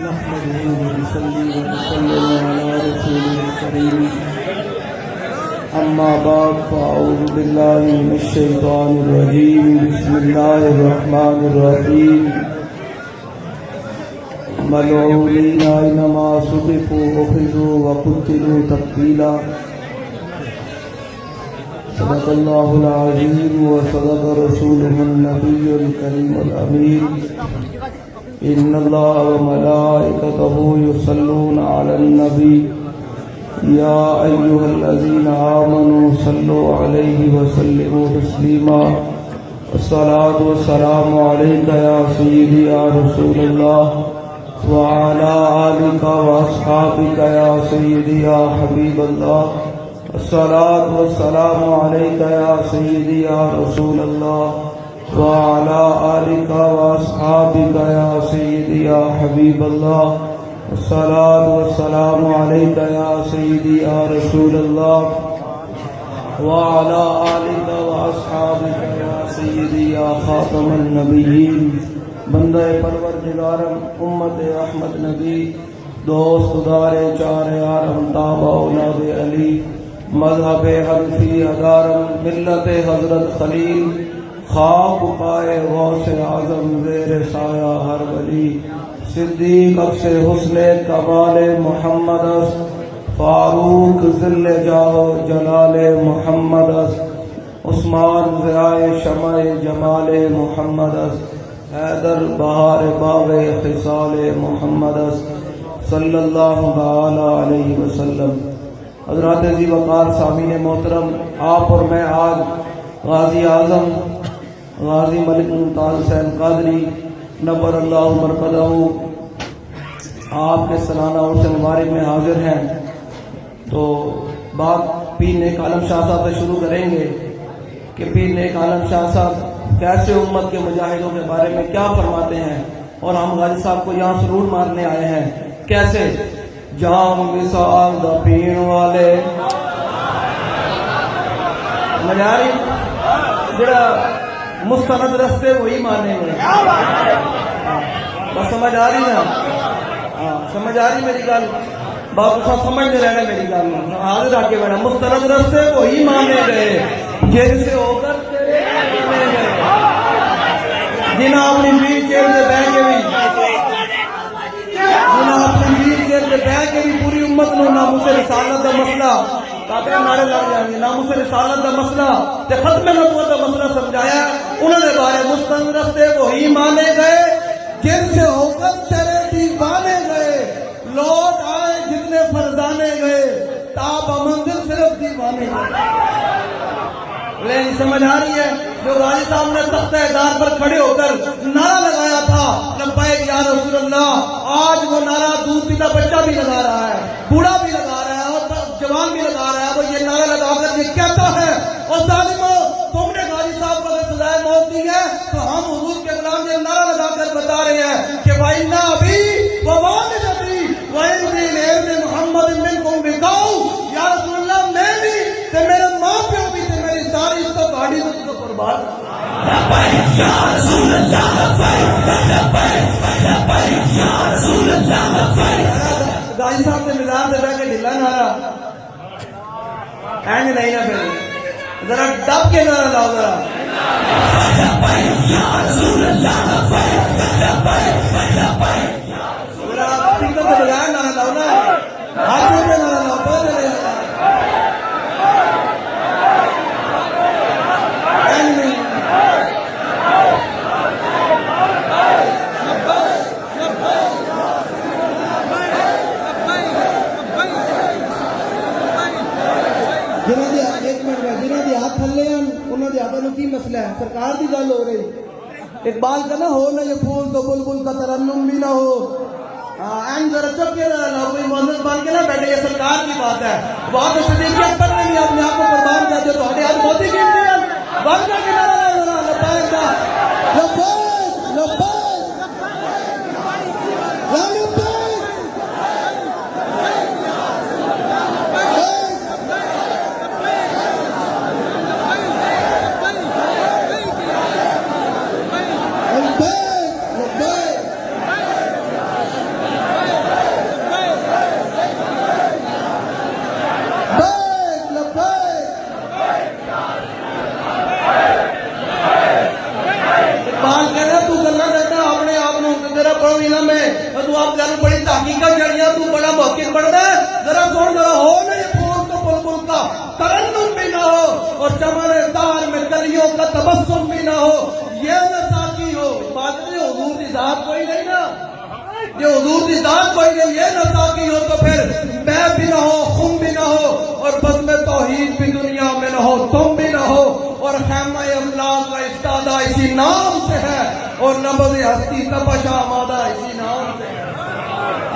نحمده ونصلي ونسلم على رسوله الكريم أما بعد فأعوذ بالله من الشيطان الرجيم بسم الله الرحمن الرحيم ملعونين أينما ثقفوا أخذوا وقتلوا تقتيلا صدق الله العظيم وصدق رسوله النبي الكريم الأمين إن الله وملائكته يصلون على النبي يا أيها الذين آمنوا صلوا عليه وسلموا تسليما الصلاة والسلام عليك يا سيدي يا رسول الله وعلى آلك وأصحابك يا سيدي يا حبيب الله الصلاة والسلام عليك يا سيدي يا رسول الله وعلى آلك وأصحابك يا سيدي يا حبيب الله الصلاة والسلام عليك يا سيدي يا رسول الله وعلى آلك وأصحابك يا سيدي يا خاتم النبيين بندہ پروردگارم امت احمد نبی دوست دار چار یارم تابع اولاد علی مذہب حنفی ادارم ملت حضرت خلیل خواب پائے غوث اعظم زیر سایہ ہر ولی صدیق اکس حسن کمال محمد اس فاروق ذل جاہ جلال محمد اس عثمان ضیاء شمع جمال محمد اس حیدر بہار باغ خصال محمد اس صلی اللہ تعالی علیہ وسلم۔ حضرات ذی وقار سامعین محترم، آپ اور میں آج غازی اعظم غازی ملک ممتاز حسین قادری نبر اللہ مرقدہ آپ کے سالانہ عرس مبارک میں حاضر ہیں۔ تو بات پیر نیک عالم شاہ صاحب سے شروع کریں گے کہ پیر نیک عالم شاہ صاحب کیسے امت کے مجاہدوں کے بارے میں کیا فرماتے ہیں، اور ہم غازی صاحب کو یہاں سرور مارنے آئے ہیں۔ کیسے؟ جام مثال دا پین والے مجاری جڑا مستند رستے وہی مانیں گے۔ بس سمجھ آ رہی نا؟ سمجھ آ رہی میری گل؟ بات تو سمجھتے رہنا میری گل، حاضر آ کے بیٹھا۔ مستند رستے وہی مانے گئے جن سے ہو کر تیرے مانے گئے، جنہاں اپنی پیر چیر سے بہ کے بھی پوری امت نو ناموس رسالت دا مسئلہ تاکہ نعرے لگ جائیں گے، ناموس رسالت دا مسئلہ تے ختم نبوت دا مسئلہ سمجھایا۔ انہوں نے بارے مستند رستے وہی مانے گئے جن سے ہو کر تیرے دیوانے گئے، لوٹ آئے جتنے فرزانے گئے، تاب منزل صرف دیوانے گئے۔ لیکن سمجھ آ رہی ہے؟ جو غازی صاحب نے تختہ دار پر کھڑے ہو کر نعرہ لگایا تھا لبیک یا رسول اللہ، آج وہ نعرہ دودھ پیتا بچہ بھی لگا رہا ہے، بوڑھا بھی لگا رہا ہے، اور جوان بھی لگا رہا ہے۔ وہ یہ نعرہ لگا کر یہ کہتا ہے، اور ظالموں تم نے غازی صاحب کو اگر سزائے موت دی ہے تو ہم حضور کے غلام یہ نعرہ لگا کر بتا رہے ہیں کہ وَإِنَّا أَبِي وَوَالِدَتِي وَإِنِّي لِابْنِ مُحَمَّدٍ مِنْكُمْ بِقَوْمٍ، یا رسول اللہ میں بھی تے میرے ماں پیو بھی تے میری ساری عزت تہاڈی عزت کو قربان۔ لبیک یا رسول اللہ، لبیک لبیک لبیک یا رسول اللہ لبیک۔ غازی صاحب نے مزار سے بیٹھ کے ڈھلا نعرہ اینج نہیں نا، پھر ذرا دب کے نعرہ لاؤ ذرا۔ لبیک یا رسول اللہ لبیک لبیک لبیک، ذرا سپیکر سے بجائے نعرہ لاؤ نا، ہاتھوں پہ نعرہ لاؤ، پہلے نہیں لاؤ۔ جنہوں کے ہاتھ تھلے ہیں انہوں کے ہاتھوں کی مسئلہ ہے، سرکار کی گل ہو رہی۔ اقبال کا نہ ہو نہ یہ پھول تو بلبل کا ترنم بھی نہ ہو، ذرا چپ کے کوئی مؤذن بن کے نہ بیٹھے، یہ سرکار کی بات ہے۔ بات صدیق اکبر نے بھی اپنے آپ کو قربان کر دیا، تو ہمارے ہاتھ بہت ہی قیمتی ہے۔ بند کر کے نعرہ لگاؤ ذرا، لبیک کا لبیک لبیک تبسم بھی نہ ہو، یہ نہ ساقی ہو، بات نہیں حضور کی ذات کوئی نہیں نا، یہ حضور کی ذات کوئی نہیں، یہ نہ ساقی ہو تو پھر میں بھی نہ ہو، خم بھی نہ ہو، اور بزم توحید بھی دنیا میں نہ ہو، تم بھی نہ ہو، اور خیمہ املاک کا افتادہ اسی نام سے ہے، اور نبض ہستی تپش آمادہ اسی نام سے ہے۔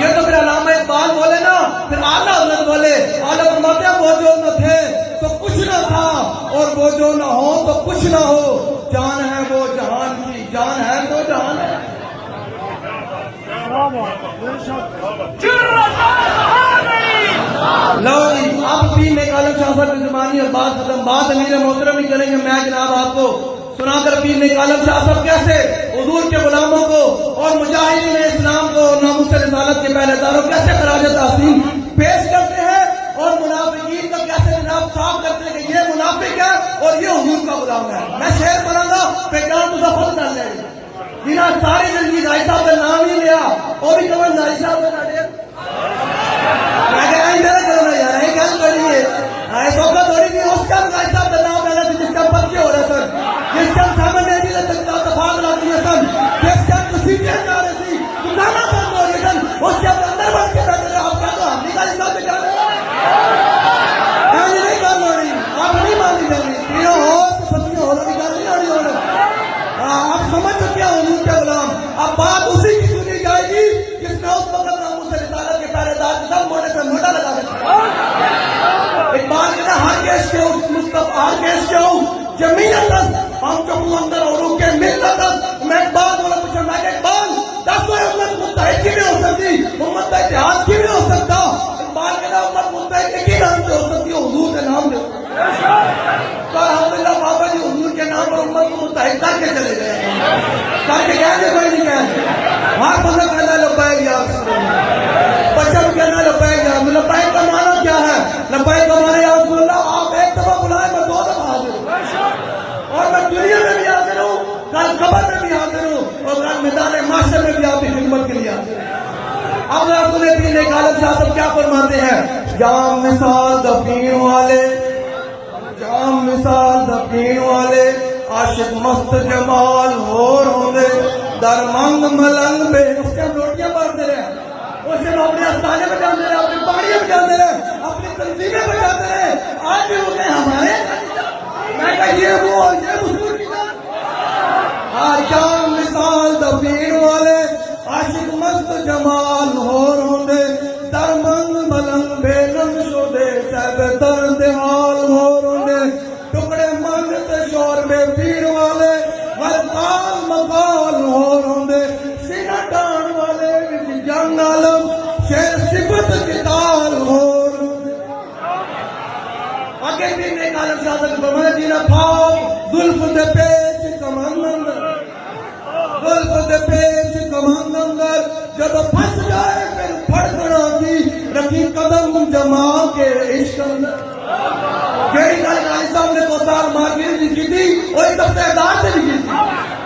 یہ تو پھر علامہ اقبال بولے نا، پھر اعلیٰ حضرت بولے، اعلیٰ فرماتے ہیں وہ جو نہ تھے تو کچھ نہ تھا، اور وہ جو نہ ہو تو کچھ نہ ہو، جان ہے وہ جہان کی، جان ہے تو جہان ہے۔ لو جی اب بھی میں عالم شاہ صاحب کی زبانی اور بات ختم، بات امیر محترم ہی کریں گے، میں جناب آپ کو سنا کر پیر نے عالم شاہ صاحب کیسے حضور کے غلاموں کو اور مجاہدین اسلام کو ناموس رسالت کے پہلے داروں کیسے خراج تحسین پیش کرتے ہیں، اور منافقین کا کیسے جناب صاف کرتے ہیں کہ یہ منافق ہے اور یہ حضور کا غلام ہے۔ میں شعر پڑھوں گا، پہچان تو خود کر لے گی، جنہاں ساری زندگی دائی صاحب کا نام ہی لیا اور بھی کمن دائی صاحب کا نام میں کہ آئی میرے کرنا یار آئی گل کریے آئی سوکا تھوڑی بھی اس کا دائی صاحب کا نام لینا تھی جس کا بچے ہو رہے سن، جس کا سامنے نہیں لے تک تفاق لاتی ہے سن، جس کا کسیٹیں جا رہے سی دکانہ بند ہو رہے سن، اس کے اندر بڑھ کے بیٹھے رہے، آپ کیا تو ہم نہیں کا حساب پہ جانے کہانی نہیں کرنا رہی، آپ نہیں مانی جانی پیڑوں ہو تو پتیاں ہو رہی گل نہیں ہو رہی ہو رہے، آپ سمجھ چکے ہیں حضور کے غلام۔ اب بات اسی کی سنی جائے گی جس نے اس وقت ناموس رسالت کے پہرے دار سب موڑے سے موٹا لگا دیا۔ اقبال کہتا ہر کیش کے اس مصطفیٰ ہر کیش کے ہوں جمعیت ہم چکو اندر اور کے ملت میں اقبال والا پوچھا میں کہ اقبال دس تو امت متحد کی بھی ہو سکتی، امت کا اتحاد کی بھی ہو سکتا، اقبال کہتا امت متحد کی نام سے ہو سکتی ہے حضور کے نام سے۔ تو الحمدللہ بابا جی حضور کے نام پر امت کو متحد کر کے چلے گئے، کر کے کہہ دے کوئی نہیں کہہ، ہر بندہ کہنا لبیک یا رسول اللہ، بچہ بھی کہنا لبیک یا رسول اللہ۔ لبیک کا معنی کیا ہے؟ لبیک کا معنی یا رسول اللہ آپ ایک دفعہ بلائیں میں دو دفعہ حاضر ہوں، اور میں دنیا میں بھی حاضر ہوں، کل قبر میں بھی حاضر ہوں، اور کل میدان محشر میں بھی آپ کی خدمت کے لیے حاضر ہوں۔ اب سنے پیر نے عالم شاہ صاحب کیا فرماتے ہیں، جام مثال دفین والے، جام مثال دفین والے، عاشق مست جمال ہور ہوندے، در منگ ملنگ بے، اس کے ہم روٹیاں بانٹتے رہے، اس سے ہم اپنے آستانے پہ جاتے رہے، اپنی پہاڑیاں پہ جاتے رہے، اپنی تنظیمیں پہ جاتے رہے، آج بھی ہوتے ہیں ہمارے، میں کہا یہ وہ اور یہ حضور کی بات۔ جام مثال دفین والے، عاشق مست جمال ہور ہوندے، در منگ ملنگ بے نم شدے، سہب درد حال ہور ہوندے، ٹکڑے منگ تے شور بے پیر والے، غلطال مقال ہور ہوندے، سینہ ڈان والے وچ جنگ عالم، شیر صفت کتال ہور ہوندے۔ آگے بھی میں عالم شاہ صاحب فرمایا جینا پھاؤ زلف دے پیچ کمند اندر، زلف دے پیچ کمند اندر، جب پھنس جائے پھر پھڑکنا کی، رکھی قدم جما کے عشق اندر۔ جیڑی گل علی صاحب نے کوسار مارکیٹ کی تھی وہ ایک دفتر ادار سے لکھی تھی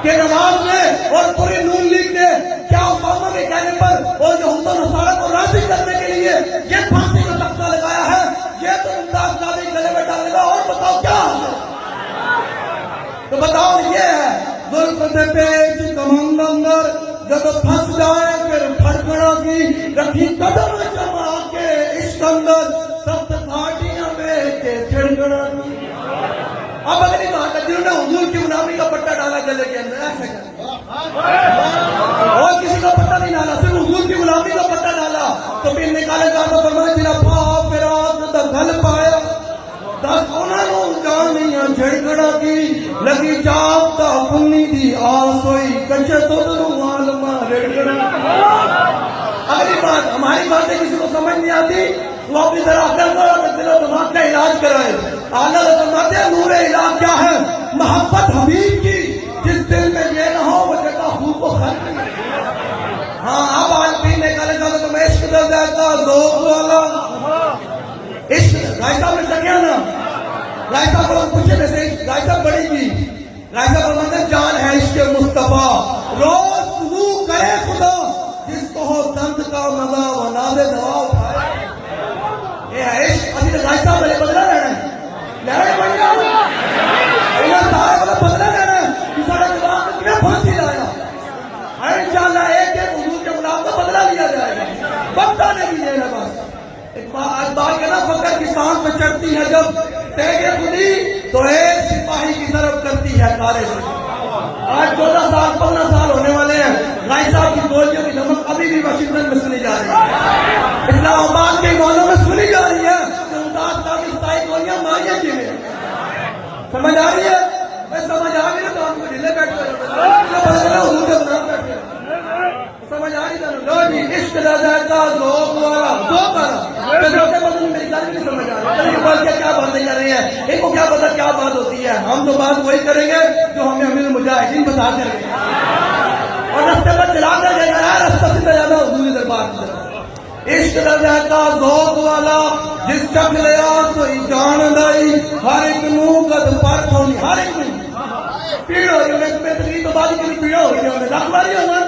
کہ نواز نے اور پوری نون لیگ نے کیا اوباما کے کہنے پر اور جو حکومت نصارہ کو راضی کرنے کے لیے یہ پھانسی کا تختہ لگایا ہے، یہ تو امتیاز قادری گلے میں ڈالے گا، اور بتاؤ کیا حاصل؟ تو بتاؤ یہ ہے زلف دے پیچ کمند اندر، جب پھنس جائے پھر پھڑکنا کی، رکھی قدم جما کے عشق اندر، سخت پھاٹیاں میں کے چھڑکنا کی۔ اب اگلی بات ہے جنہوں نے حضور کی غلامی کا پٹا ڈالا گلے کے اندر، ایسے اور کسی کا پٹا نہیں ڈالا، صرف حضور کی غلامی کا پٹا ڈالا، تو پھر نکالے گا تو فرمایا جنہاں پا فراق دا گل پایا، دس انہاں نوں جانیاں جھڑکڑا کی، لگی چاپ تا کنی دی آس ہوئی، کچے تو نوں عالماں رڑکڑا۔ اگلی بات ہماری باتیں کسی کو سمجھ نہیں آتی، وہ اپنی طرح عقل کرو اپنے دل و دماغ کا علاج کرائے۔ اعلیٰ فرماتے ہیں نور علاج کیا ہے؟ محبت حبیب کی، جس دل میں یہ نہ ہو وہ جگہ خوب و خرق نہیں۔ ہاں اب آج پینے کا لگا تو میں عشق در جاتا ذوق والا عشق۔ رائے صاحب نے چکیا نا، رائے صاحب کو پوچھے میں سے رائے صاحب بڑی کی، رائے صاحب فرماتے ہیں جان ہے عشق مصطفیٰ، روز وضو کرے خدا، جس کو ہو دند کا مزہ وہ نازے دوا اٹھائے۔ یہ ہے عشق۔ اسی رائے صاحب نے بدلا لینا ہے، لینا پڑے گا، انہیں سارے بدلا میرے پاس. اقبال کے نا فخر کی سانس پہ چڑھتی ہے جب تیغ خودی تو ایک سپاہی کی ضرب کرتی ہے کارے سے. آج 14 سال 15 سال ہونے والے ہیں. غازی صاحب کی گولیوں کی دھمک ابھی بھی واشنگٹن میں سنی جا رہی ہے, اسلام آباد کے مالوں میں سنی جا رہی ہے کہ ممتاز کا کی 27 گولیاں ماریاں کی ہیں. سمجھ آ رہی ہے؟ سمجھ آ گئی نا تو ہم کو ڈھیلے بیٹھ کر سمجھ آ رہی ہے. لو جی عشق رضا کا ذوق والا ذوق والا میری گل بھی نہیں سمجھ آ رہی کیا باتیں کر رہی ہیں. ان کو کیا پتا کیا بات ہوتی ہے. ہم تو بات وہی کریں گے جو ہمیں امیر المجاہدین بتا کر گئے اور رستے پر چلا کر گئے رستہ سے زیادہ حضور دربار کی طرف. عشق رضا کا ذوق والا جس چکھ لیا سوئی جان دائی ہر ایک نو قد پر کھونی ہر ایک نو پیڑ ہو رہی ہے. اس میں تقریب بعد کی پیڑ ہو رہی ہے رکھ ماری ہونا.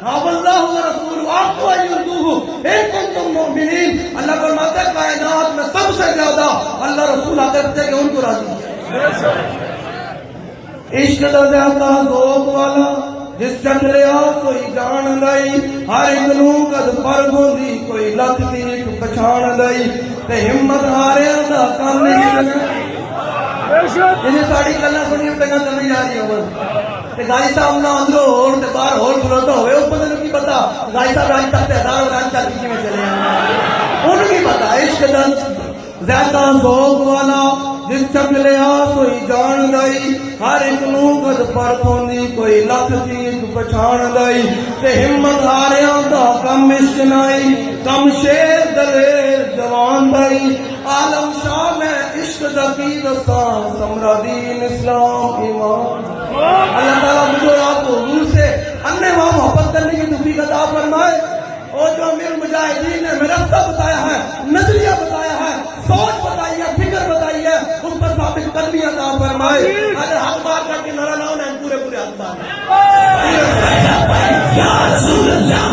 ہاں اللہ و رسول آپ کو ان کنتم مؤمنین. اللہ فرماتا ہے کائنات میں سب سے زیادہ اللہ رسول آتے ہیں کہ ان کو راضی کیا. عشق رضا کا ذوق والا جس چکھ لیا کوئی جان لائی ہر ایک نو قد پر گوندی کوئی لکھ تیک پچھان لائی تے ہمت ہاریاں دا کم نہیں لگا. یہ ساری گلاں سنی تے گل نہیں جا رہی ہو. غازی صاحب نہ اندروں ہون تے باہر ہون کھلوتا ہوئے اس بندے نوں کی پتا غازی صاحب راج تخت ہزار راج تخت کیویں چلے ہیں. انہوں کی پتا عشق دا ذاتا ذوق والا جس چکھ لیا سوئی جان لائی ہر ایک نو قد پر کھوندی کوئی لکھ تیک پچھان لائی تے ہمت ہاریاں دا کم عشق نائی کم شیر دلیر جوان دائی عالم شاہ میں عشق دا کی دساں سمرا دین اسلام ایمان. اللہ تعالیٰ مجھے اور آپ کو حضور سے انے وہاں محبت کرنے کی توفیق عطا فرمائے. اور جو امیر المجاہدین نے میرا راستہ بتایا ہے نظریہ بتایا ہے سوچ بتائی ہے فکر بتائی ہے اس پر ثابت قدمی عطا فرمائے. اگر حق بات کر کے نعرہ لاؤ نا پورے پورے حق بات یا رسول اللہ